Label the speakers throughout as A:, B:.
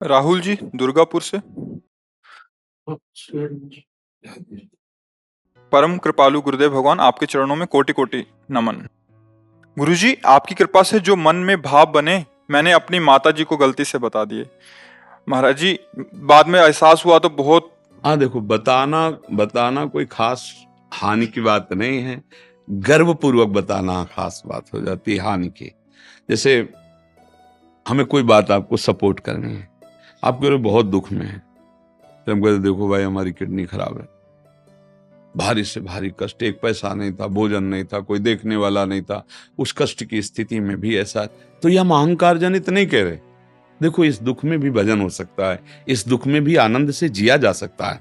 A: राहुल जी, दुर्गापुर से। परम कृपालु गुरुदेव भगवान, आपके चरणों में कोटि कोटि नमन। गुरुजी, आपकी कृपा से जो मन में भाव बने, मैंने अपनी माता जी को गलती से बता दिए। महाराज जी, बाद में एहसास हुआ तो बहुत।
B: हाँ देखो, बताना बताना कोई खास हानि की बात नहीं है। गर्वपूर्वक बताना खास बात हो जाती है हानि की। जैसे हमें कोई बात आपको सपोर्ट करनी है, आप कह रहे हो बहुत दुख में है, तो हम कहते देखो भाई हमारी किडनी खराब है, भारी से भारी कष्ट, एक पैसा नहीं था, भोजन नहीं था, कोई देखने वाला नहीं था, उस कष्ट की स्थिति में भी ऐसा। तो ये हम अहंकार जनित नहीं कह रहे। देखो इस दुख में भी भजन हो सकता है, इस दुख में भी आनंद से जिया जा सकता है।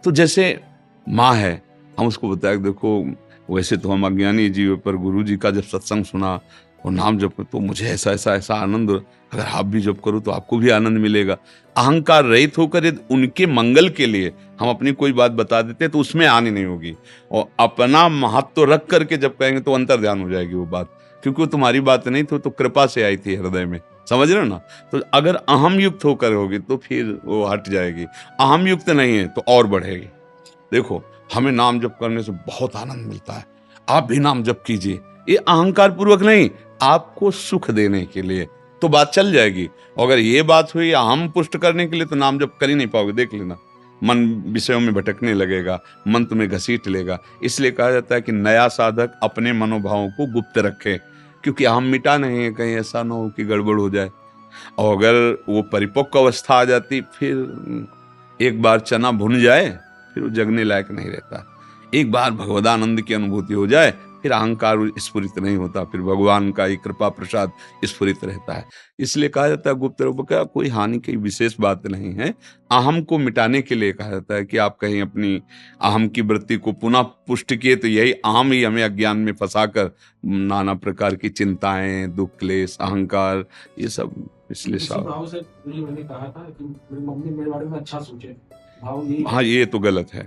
B: तो जैसे माँ है, हम उसको बताया कि देखो वैसे तो हम अज्ञानी जीव, पर गुरु जी का जब सत्संग सुना और नाम जप तो मुझे ऐसा ऐसा ऐसा आनंद, अगर आप भी जप करो तो आपको भी आनंद मिलेगा। अहंकार रहित होकर यदि उनके मंगल के लिए हम अपनी कोई बात बता देते तो उसमें हानि नहीं होगी, और अपना महत्व रख करके जब कहेंगे तो अंतर ध्यान हो जाएगी वो बात, क्योंकि वो तुम्हारी बात नहीं थी, तो कृपा से आई थी हृदय में। समझ रहे हो ना? तो अगर अहम युक्त होकर होगी तो फिर वो हट जाएगी, अहम युक्त नहीं है तो और बढ़ेगी। देखो हमें नाम जप करने से बहुत आनंद मिलता है, आप भी नाम जप कीजिए, ये अहंकार पूर्वक नहीं, आपको सुख देने के लिए, तो बात चल जाएगी। अगर ये बात हुई हम पुष्ट करने के लिए तो नाम जप कर ही नहीं पाओगे, देख लेना, मन विषयों में भटकने लगेगा, मन तुम्हें घसीट लेगा। इसलिए कहा जाता है कि नया साधक अपने मनोभावों को गुप्त रखे, क्योंकि हम मिटा नहीं है, कहीं ऐसा ना हो कि गड़बड़ हो जाए। और अगर वो परिपक्व अवस्था आ जाती, फिर एक बार चना भुन जाए फिर वो जगने लायक नहीं रहता। एक बार भगवदानंद की अनुभूति हो जाए फिर अहंकार स्फुरित नहीं होता, फिर भगवान का ही कृपा प्रसाद स्फुरित रहता है। इसलिए कहा जाता है गुप्त रूप का कोई हानि की विशेष बात नहीं है। अहम को मिटाने के लिए कहा जाता है कि आप कहीं अपनी अहम की वृत्ति को पुनः पुष्ट किए तो यही अहम ही हमें अज्ञान में फंसाकर नाना प्रकार की चिंताएं, दुख, क्लेश, अहंकार, ये सब। इसलिए
C: इसी भाव से मैंने कहा था कि मेरी मम्मी मेरे बारे में अच्छा सोचे, भाव यही।
B: हाँ ये तो गलत है।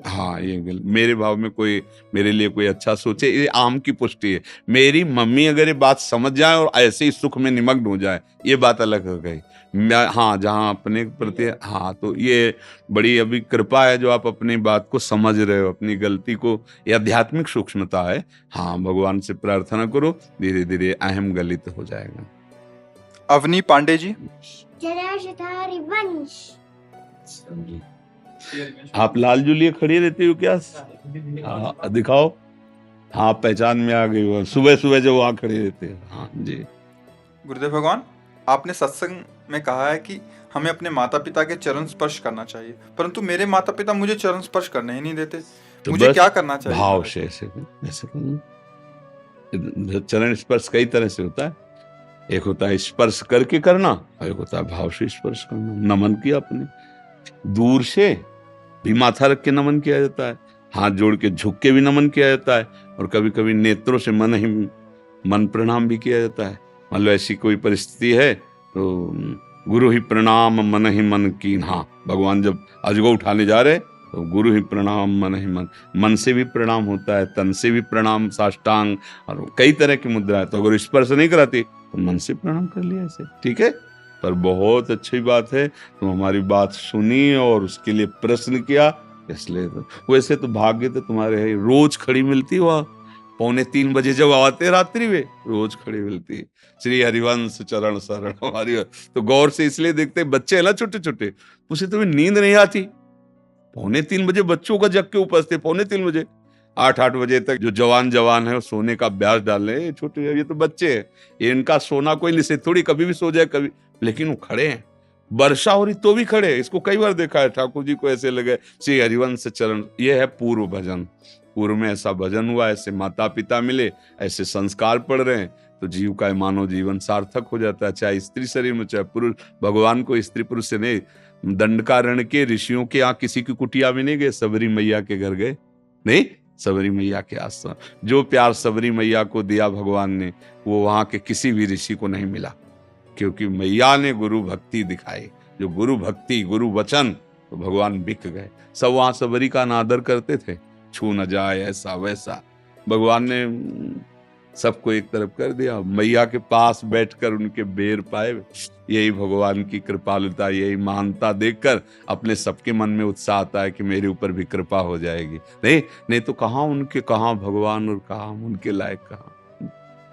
B: हाँ ये गलत, मेरे भाव में कोई मेरे लिए कोई अच्छा सोचे, ये आम की पुष्टि है। मेरी मम्मी अगर ये बात समझ जाए और ऐसे ही सुख में निमग्न हो जाए, ये बात अलग हो गई। हाँ जहाँ अपने प्रति, हाँ तो ये बड़ी अभी कृपा है जो आप अपनी बात को समझ रहे हो, अपनी गलती को, ये आध्यात्मिक सूक्ष्मता है। हाँ भगवान से प्रार्थना करो, धीरे धीरे अहम गलित हो जाएगा।
A: अवनी पांडे जी।
B: आप लाल जुलिए खड़ी रहती हो क्या? हाँ दिखाओ। हाँ पहचान में आ गई हो, सुबह सुबह जो वहां खड़े रहते हैं। हाँ जी।
A: गुरुदेव भगवान, आपने सत्संग में कहा है कि हमें अपने माता पिता के चरण स्पर्श करना चाहिए, परंतु मेरे माता पिता मुझे चरण स्पर्श करने ही नहीं देते।
B: तो
A: मुझे
B: बस
A: क्या करना चाहिए?
B: भाव से ऐसे चरण स्पर्श कई तरह से होता है। एक होता है स्पर्श करके करना, और एक होता है भाव से स्पर्श करना। नमन किया अपने, दूर से भी माथा रख के नमन किया जाता है, हाथ जोड़ के झुक के भी नमन किया जाता है, और कभी कभी नेत्रों से मन प्रणाम भी किया जाता है। मान लो ऐसी कोई परिस्थिति है तो गुरु ही प्रणाम मन ही मन की। हाँ भगवान जब अजगो उठाने जा रहे तो गुरु ही प्रणाम मन ही मन से भी प्रणाम होता है, तन से भी प्रणाम, साष्टांग, और कई तरह की मुद्रा है। तो अगर स्पर्श नहीं कराती तो मन से प्रणाम कर लिया ऐसे, ठीक है। पर बहुत अच्छी बात है, तुम हमारी बात सुनी और उसके लिए प्रश्न किया, इसलिए तो वैसे तो भाग्य तो तुम्हारे है, रोज खड़ी मिलती वह 2:45 बजे जब आते रात्रि में, रोज खड़ी मिलती श्री हरिवंश चरण शरण हमारी। तो गौर से इसलिए देखते बच्चे है ना छोटे छोटे, उसे तुम्हें नींद नहीं आती, 2:45 बजे बच्चों का जग के उपस्थित, 2:45 बजे, 8 बजे तक जो जवान है वो सोने का अभ्यास डाल रहे हैं। छोटे ये तो बच्चे हैं, ये इनका सोना कोई निश्चित थोड़ी, कभी भी सो जाए कभी, लेकिन वो खड़े हैं। वर्षा हो रही तो भी खड़े। इसको कई बार देखा है, ठाकुर जी को ऐसे लगे श्री हरिवंश चरण। ये है पूर्व भजन, पूर्व में ऐसा भजन हुआ, ऐसे माता पिता मिले, ऐसे संस्कार पड़ रहे हैं, तो जीव का मानव जीवन सार्थक हो जाता है। चाहे स्त्री शरीर में चाहे पुरुष, भगवान को स्त्री पुरुष से नहीं, दंडकारण्य के ऋषियों के यहाँ किसी की कुटिया में नहीं गए, सबरी मैया के घर गए, नहीं सबरी मैया के आश्रम। जो प्यार सबरी मैया को दिया भगवान ने, वो वहां के किसी भी ऋषि को नहीं मिला, क्योंकि मैया ने गुरु भक्ति दिखाई। जो गुरु भक्ति, गुरु वचन, तो भगवान बिक गए। सब वहां सबरी का अनादर करते थे, छू न जाए ऐसा वैसा। भगवान ने सबको एक तरफ कर दिया, मैया के पास बैठकर उनके बेर पाए। यही भगवान की कृपालुता, यही महानता देखकर अपने सबके मन में उत्साह आता है कि मेरे ऊपर भी कृपा हो जाएगी। नहीं नहीं तो कहाँ उनके, कहाँ भगवान और कहाँ हम उनके लायक कहाँ।